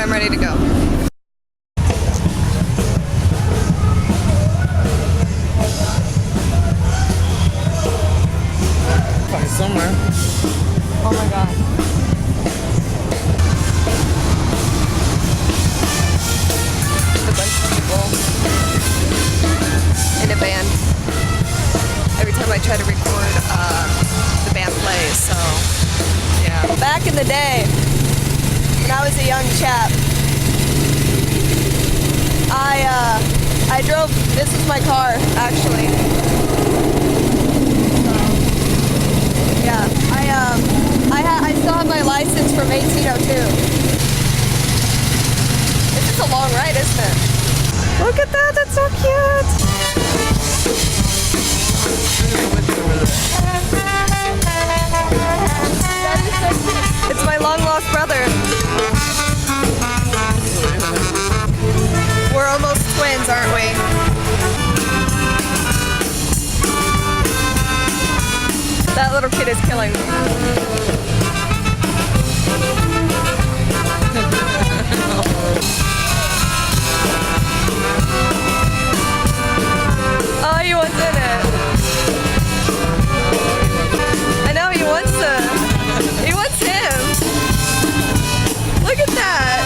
I'm ready to go. Probably somewhere. Oh my god. Just a bunch of people in a band. Every time I try to record, the band plays, so yeah. Back in the day, when I was a young chap, I drove, this was my car, actually. Yeah, I still have my license from 1802. This is a long ride, isn't it? Look at that, that's so cute. That is so cute. It's my long lost brother. We're almost twins, aren't we? That little kid is killing me. Oh, he wants in it. I know, he wants him. Look at that.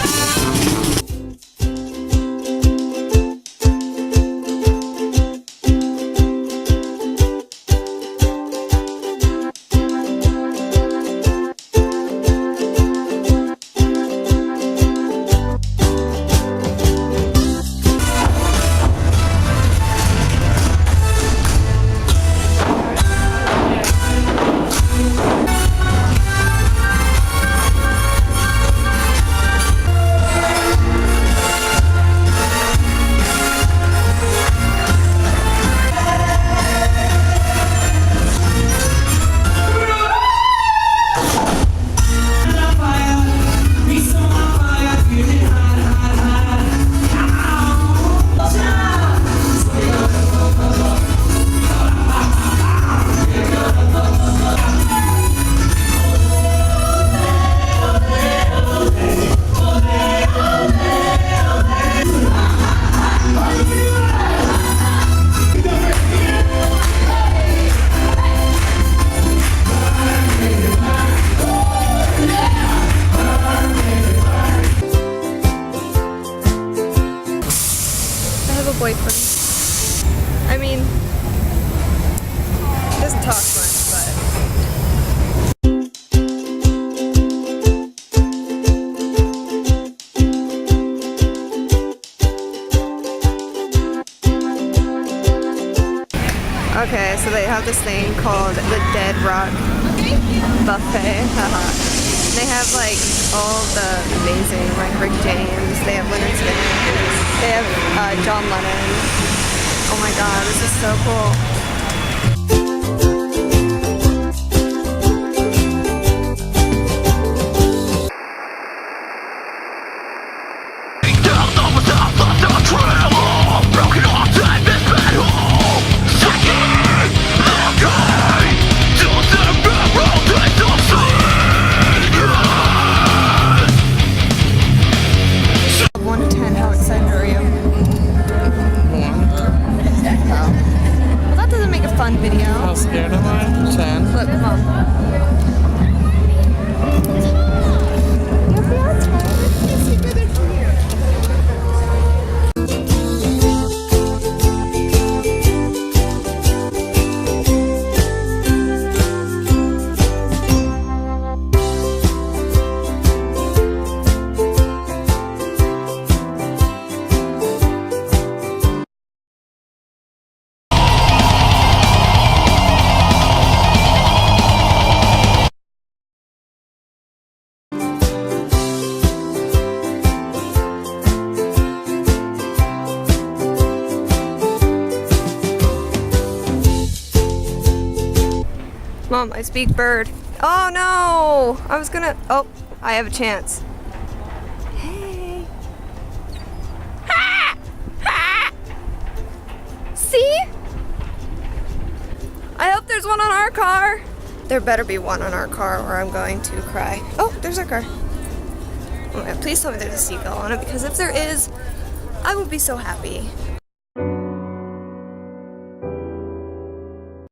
Boyfriend. I mean, he doesn't talk much, but okay, so they have this thing called the Dead Rock Buffet. They have like all the amazing, like Rick James, they have Leonard Skinner, they have John Lennon. Oh my god, this is so cool. Video. How scared am I? 10. Look, Mom. Mom, I speak bird. Oh no! I was gonna. Oh, I have a chance. Hey. Ha! Ha! See? I hope there's one on our car. There better be one on our car or I'm going to cry. Oh, there's our car. Oh my God, please tell me there's a seagull on it, because if there is, I would be so happy.